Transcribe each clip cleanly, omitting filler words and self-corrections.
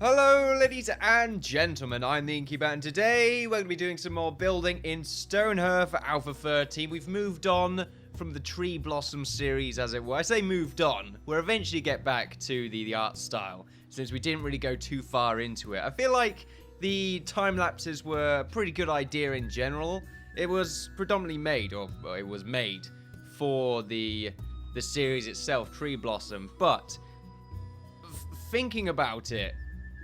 Hello ladies and gentlemen, I'm the Innkeeper and today we're going to be doing some more building in Stonehearth for Alpha 13. We've moved on from the Tree Blossom series, as it were. I say moved on. We'll eventually get back to the art style, since we didn't really go too far into it. I feel like the time lapses were a pretty good idea in general. It was predominantly made, or it was made for the series itself, Tree Blossom, but thinking about it,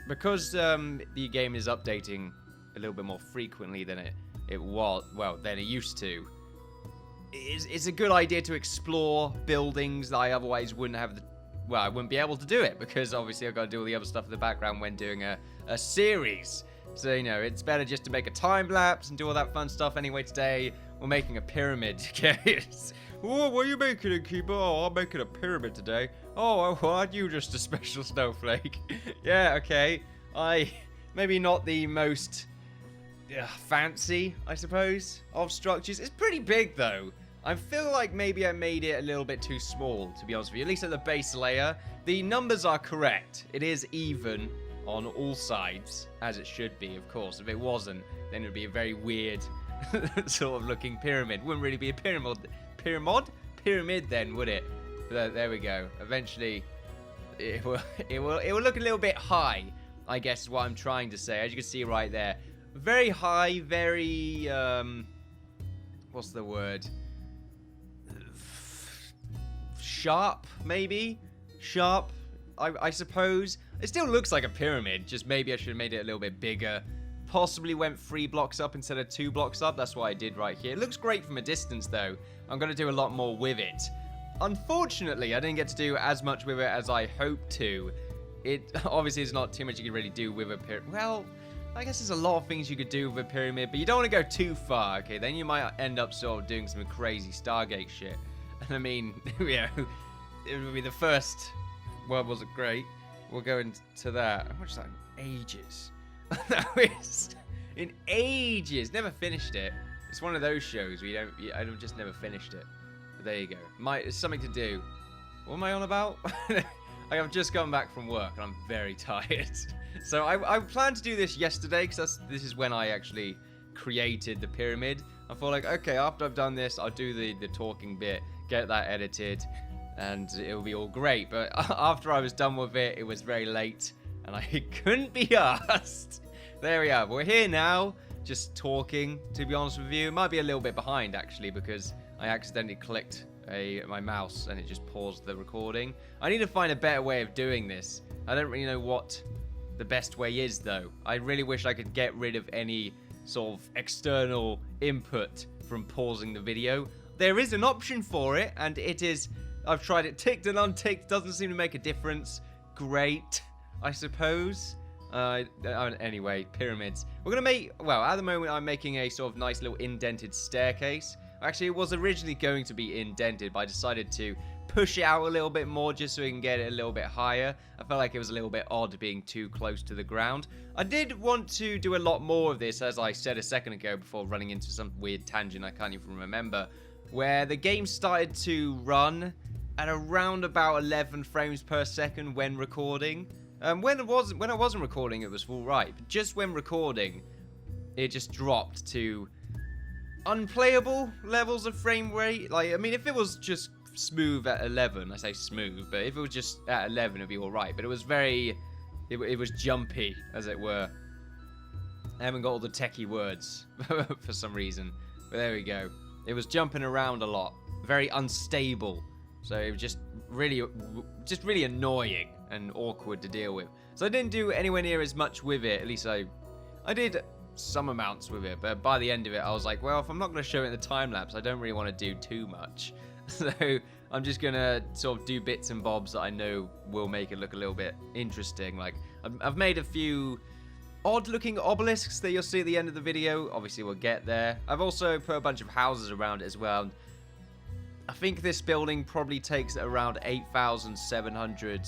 because the game is updating a little bit more frequently than than it used to, it's a good idea to explore buildings that I otherwise wouldn't have I wouldn't be able to do it, because obviously I've got to do all the other stuff in the background when doing a series. So, you know, it's better just to make a time-lapse and do all that fun stuff. Anyway, today we're making a pyramid. Oh, what are you making, Innkeeper? Oh, I'm making a pyramid today. Oh, aren't you just a special snowflake? Yeah, okay. Maybe not the most fancy, I suppose, of structures. It's pretty big, though. I feel like maybe I made it a little bit too small, to be honest with you. At least at the base layer. The numbers are correct. It is even on all sides, as it should be, of course. If it wasn't, then it would be a very weird sort of looking pyramid. Wouldn't really be a pyramid then, would it? There we go. Eventually it will look a little bit high, I guess is what I'm trying to say. As you can see right there, very high, very what's the word, sharp, maybe sharp, I suppose. It still looks like a pyramid, just maybe I should have made it a little bit bigger. Possibly went 3 blocks up instead of 2 blocks up. That's what I did right here. It looks great from a distance, though. I'm going to do a lot more with it. Unfortunately, I didn't get to do as much with it as I hoped to. It obviously is not too much you can really do with a pyramid. Well, I guess there's a lot of things you could do with a pyramid, but you don't want to go too far, okay? Then you might end up sort of doing some crazy Stargate shit. And I mean, you know, it would be the first world wasn't great. We'll go into that. I watched that in ages. That was in ages. Never finished it. It's one of those shows where I've just never finished it. But there you go. It's something to do. What am I on about? I've just come back from work and I'm very tired. So I planned to do this yesterday because this is when I actually created the pyramid. I thought like, okay, after I've done this, I'll do the talking bit, get that edited, and it'll be all great. But after I was done with it, it was very late. And I couldn't be asked. There we are. We're here now, just talking, to be honest with you. It might be a little bit behind, actually, because I accidentally clicked my mouse and it just paused the recording. I need to find a better way of doing this. I don't really know what the best way is, though. I really wish I could get rid of any sort of external input from pausing the video. There is an option for it, and it is... I've tried it ticked and unticked. Doesn't seem to make a difference. Great, I suppose. Anyway, pyramids. We're going to make... Well, at the moment, I'm making a sort of nice little indented staircase. Actually, it was originally going to be indented, but I decided to push it out a little bit more just so we can get it a little bit higher. I felt like it was a little bit odd being too close to the ground. I did want to do a lot more of this, as I said a second ago, before running into some weird tangent I can't even remember, where the game started to run at around about 11 frames per second when recording. When I wasn't recording, it was all right. But just when recording, it just dropped to unplayable levels of frame rate. Like, I mean, if it was just smooth at 11, I say smooth, but if it was just at 11, it'd be all right. But it was it was jumpy, as it were. I haven't got all the techie words for some reason, but there we go. It was jumping around a lot, very unstable. So it was just really annoying and awkward to deal with. So I didn't do anywhere near as much with it. At least I did some amounts with it. But by the end of it, I was like, well, if I'm not going to show it in the time-lapse, I don't really want to do too much. So I'm just going to sort of do bits and bobs that I know will make it look a little bit interesting. Like, I've made a few odd-looking obelisks that you'll see at the end of the video. Obviously, we'll get there. I've also put a bunch of houses around it as well. I think this building probably takes around 8,700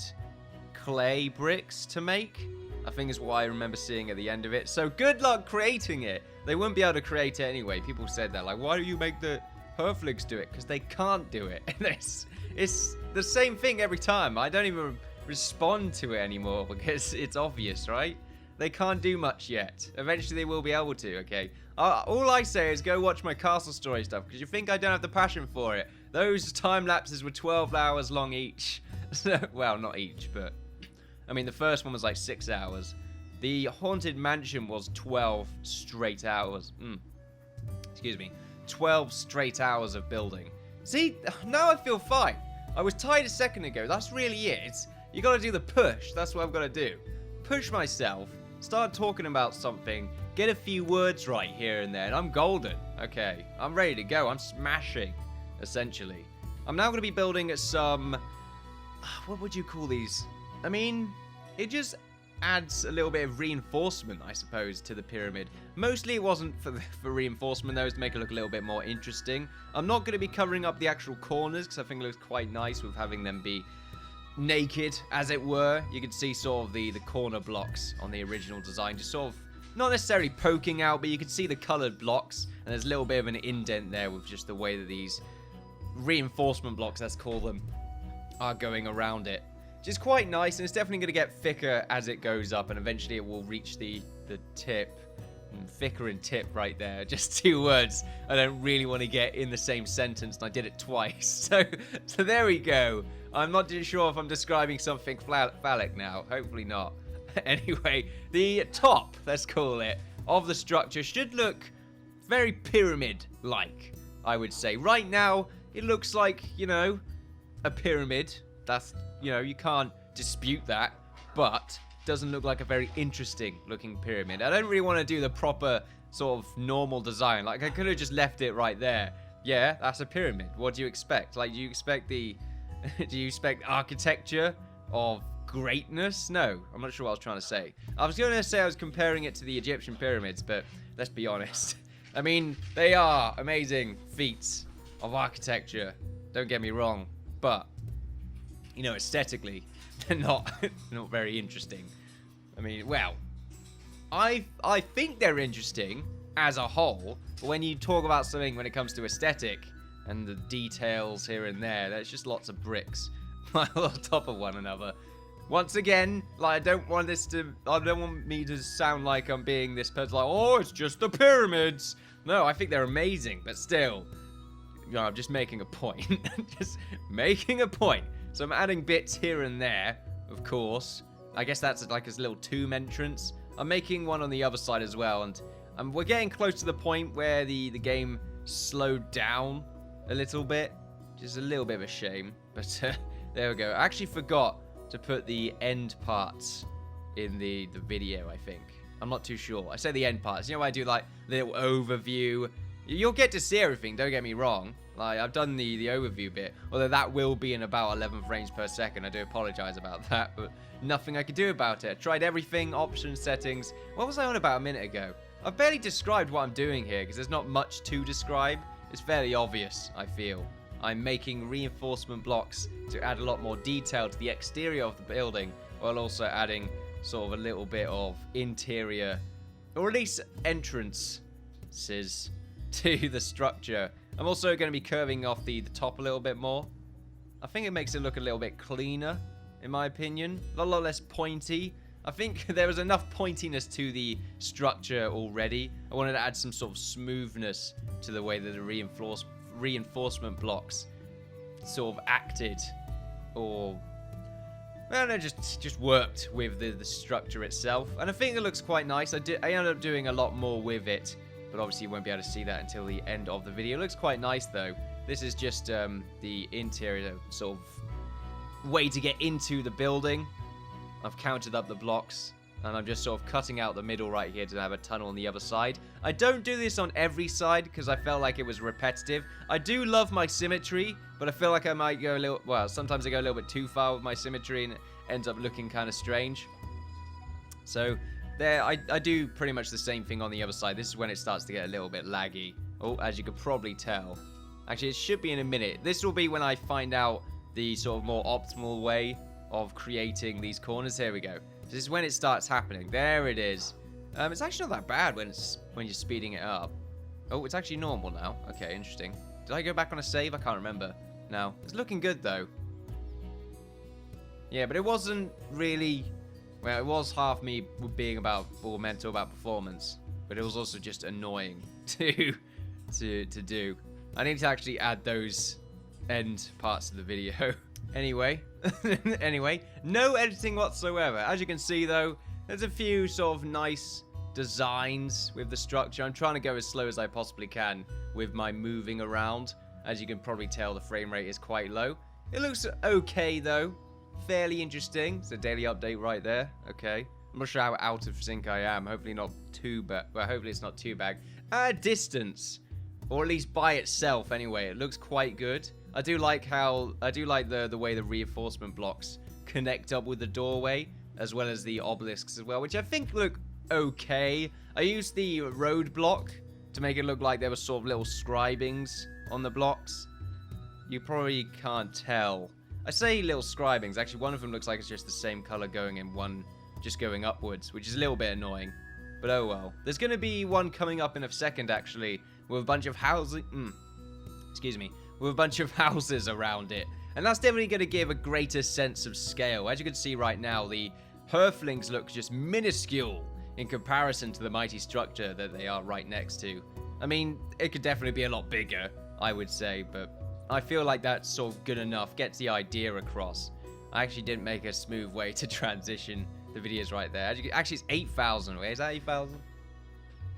clay bricks to make. I think is what I remember seeing at the end of it. So good luck creating it. They wouldn't be able to create it anyway. People said that, like, why do you make the Herflings do it? Because they can't do it. It's the same thing every time. I don't even respond to it anymore because it's obvious, right? They can't do much yet. Eventually they will be able to, okay? All I say is go watch my Castle Story stuff, because you think I don't have the passion for it. Those time lapses were 12 hours long each. Well, not each, but... I mean, the first one was like 6 hours. The Haunted Mansion was 12 straight hours. Excuse me. 12 straight hours of building. See, now I feel fine. I was tired a second ago. That's really it. You gotta do the push. That's what I've gotta do. Push myself. Start talking about something. Get a few words right here and there. And I'm golden. Okay. I'm ready to go. I'm smashing, essentially. I'm now gonna be building some... What would you call these? I mean, it just adds a little bit of reinforcement, I suppose, to the pyramid. Mostly it wasn't for reinforcement, though, it was to make it look a little bit more interesting. I'm not going to be covering up the actual corners, because I think it looks quite nice with having them be naked, as it were. You can see sort of the corner blocks on the original design, just sort of, not necessarily poking out, but you can see the coloured blocks, and there's a little bit of an indent there with just the way that these reinforcement blocks, let's call them, are going around it. Which is quite nice, and it's definitely going to get thicker as it goes up, and eventually it will reach the tip. Thicker and tip right there. Just 2 words I don't really want to get in the same sentence, and I did it twice. So there we go. I'm not too sure if I'm describing something phallic now. Hopefully not. Anyway, the top, let's call it, of the structure should look very pyramid-like, I would say. Right now, it looks like, you know, a pyramid. That's... You know, you can't dispute that, but doesn't look like a very interesting looking pyramid. I don't really want to do the proper sort of normal design. Like, I could have just left it right there. Yeah, that's a pyramid. What do you expect? Like, do you expect do you expect architecture of greatness? No, I'm not sure what I was trying to say. I was going to say I was comparing it to the Egyptian pyramids, but let's be honest. I mean, they are amazing feats of architecture. Don't get me wrong, but... You know, aesthetically, they're not very interesting. I mean, well, I think they're interesting as a whole, but when you talk about something when it comes to aesthetic and the details here and there, there's just lots of bricks piled on top of one another. Once again, like, I don't want me to sound like I'm being this person like, oh, it's just the pyramids. No, I think they're amazing, but still, you know, I'm just making a point. Just making a point. So I'm adding bits here and there, of course. I guess that's like a little tomb entrance. I'm making one on the other side as well, and we're getting close to the point where the game slowed down a little bit. Which is a little bit of a shame, but there we go. I actually forgot to put the end parts in the video, I think. I'm not too sure. I say the end parts. You know, I do like little overview. You'll get to see everything, don't get me wrong. Like, I've done the overview bit, although that will be in about 11 frames per second. I do apologize about that, but nothing I could do about it. Tried everything, options, settings. What was I on about a minute ago? I've barely described what I'm doing here, because there's not much to describe. It's fairly obvious, I feel. I'm making reinforcement blocks to add a lot more detail to the exterior of the building, while also adding sort of a little bit of interior, or at least entrances to the structure. I'm also going to be curving off the top a little bit more. I think it makes it look a little bit cleaner, in my opinion. A lot less pointy. I think there was enough pointiness to the structure already. I wanted to add some sort of smoothness to the way that the reinforcement blocks sort of acted, or... I don't know, just worked with the structure itself. And I think it looks quite nice. I ended up doing a lot more with it, but obviously you won't be able to see that until the end of the video. It looks quite nice, though. This is just the interior sort of way to get into the building. I've counted up the blocks, and I'm just sort of cutting out the middle right here to have a tunnel on the other side. I don't do this on every side because I felt like it was repetitive. I do love my symmetry, but I feel like I might go a little... Well, sometimes I go a little bit too far with my symmetry and it ends up looking kind of strange. So... There, I do pretty much the same thing on the other side. This is when it starts to get a little bit laggy. Oh, as you could probably tell. Actually, it should be in a minute. This will be when I find out the sort of more optimal way of creating these corners. Here we go. This is when it starts happening. There it is. It's actually not that bad when you're speeding it up. Oh, it's actually normal now. Okay, interesting. Did I go back on a save? I can't remember. No. It's looking good, though. Yeah, but it wasn't really... Well, it was half me being mental about performance, but it was also just annoying to do. I need to actually add those end parts of the video. Anyway, no editing whatsoever. As you can see, though, there's a few sort of nice designs with the structure. I'm trying to go as slow as I possibly can with my moving around. As you can probably tell, the frame rate is quite low. It looks okay, though. Fairly interesting. It's a daily update right there. Okay. I'm not sure how out of sync I am. Hopefully not too bad. Well, hopefully it's not too bad. At a distance, or at least by itself anyway, it looks quite good. I do like the way the reinforcement blocks connect up with the doorway, as well as the obelisks as well, which I think look okay. I used the road block to make it look like there were sort of little scribings on the blocks. You probably can't tell. I say little scribings. Actually, one of them looks like it's just the same color going in one, just going upwards, which is a little bit annoying. But oh well. There's going to be one coming up in a second, actually, with a bunch of houses. Excuse me. With a bunch of houses around it. And that's definitely going to give a greater sense of scale. As you can see right now, the Hearthlings look just minuscule in comparison to the mighty structure that they are right next to. I mean, it could definitely be a lot bigger, I would say, but I feel like that's sort of good enough, gets the idea across. I actually didn't make a smooth way to transition the videos right there. Actually, it's 8,000. Wait, is that 8,000?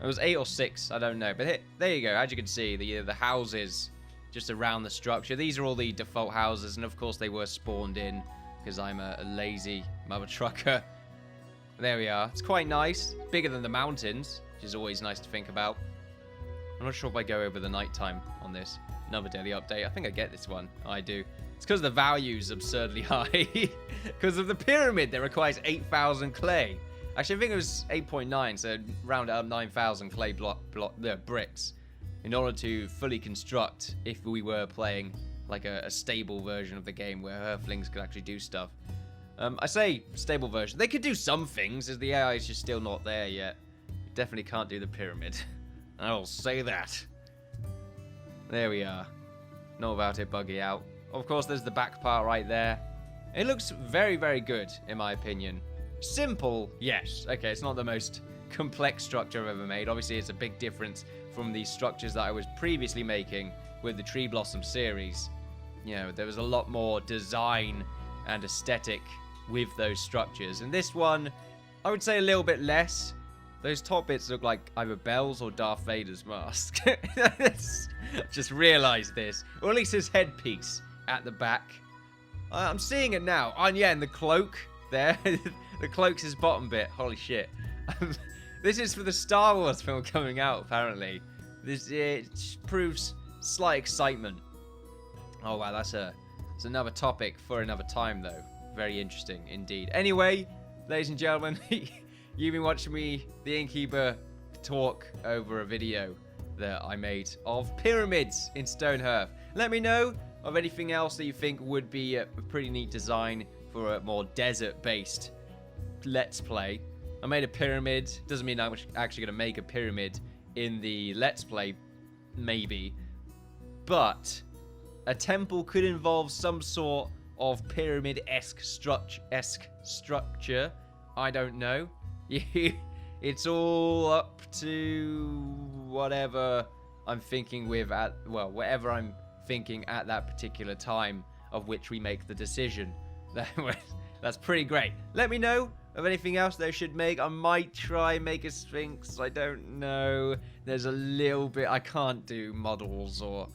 It was 8 or 6, I don't know. But there you go. As you can see, the houses just around the structure. These are all the default houses, and of course they were spawned in because I'm a lazy mother trucker. There we are. It's quite nice. Bigger than the mountains, which is always nice to think about. I'm not sure if I go over the nighttime on this. Another daily update. I think I get this one. I do. It's because the value's absurdly high. Because of the pyramid that requires 8,000 clay. Actually, I think it was 8.9, so round it up 9,000 clay bricks in order to fully construct if we were playing like a stable version of the game where Earthlings could actually do stuff. I say stable version. They could do some things, as the AI is just still not there yet. You definitely can't do the pyramid. I'll say that. There we are. Know about it, buggy out. Of course, there's the back part right there. It looks very, very good, in my opinion. Simple, yes. Okay, it's not the most complex structure I've ever made. Obviously, it's a big difference from the structures that I was previously making with the Tree Blossom series. You know, there was a lot more design and aesthetic with those structures. And this one, I would say a little bit less. Those top bits look like either Belle's or Darth Vader's mask. Just realised this. Or at least his headpiece at the back. I'm seeing it now. Oh, yeah, and the cloak there. The cloak's his bottom bit. Holy shit. This is for the Star Wars film coming out, apparently. It proves slight excitement. Oh, wow, that's another topic for another time, though. Very interesting indeed. Anyway, ladies and gentlemen, you've been watching me, the Innkeeper, talk over a video that I made of pyramids in Stonehearth. Let me know of anything else that you think would be a pretty neat design for a more desert-based Let's Play. I made a pyramid. Doesn't mean I'm actually going to make a pyramid in the Let's Play, maybe. But a temple could involve some sort of pyramid-esque structure. I don't know. It's all up to whatever I'm thinking with whatever I'm thinking at that particular time of which we make the decision. That's pretty great. Let me know of anything else they should make. I might try make a Sphinx. I don't know. There's a little bit. I can't do models or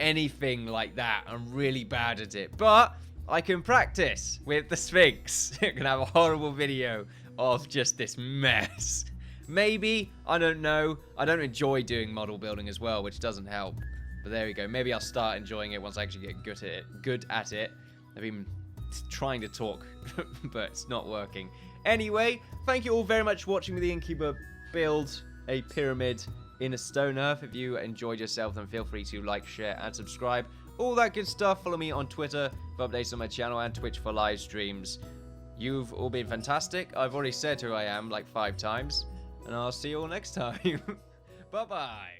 anything like that. I'm really bad at it. But I can practice with the Sphinx. I can have a horrible video of just this mess. Maybe. I don't know. I don't enjoy doing model building as well, which doesn't help. But there we go. Maybe I'll start enjoying it once I actually get good at it. I've been trying to talk, but it's not working. Anyway, thank you all very much for watching me, the Innkeeper, build a pyramid in a Stonehearth. If you enjoyed yourself, then feel free to like, share, and subscribe. All that good stuff. Follow me on Twitter for updates on my channel and Twitch for live streams. You've all been fantastic. I've already said who I am like 5 times. And I'll see you all next time. Bye-bye.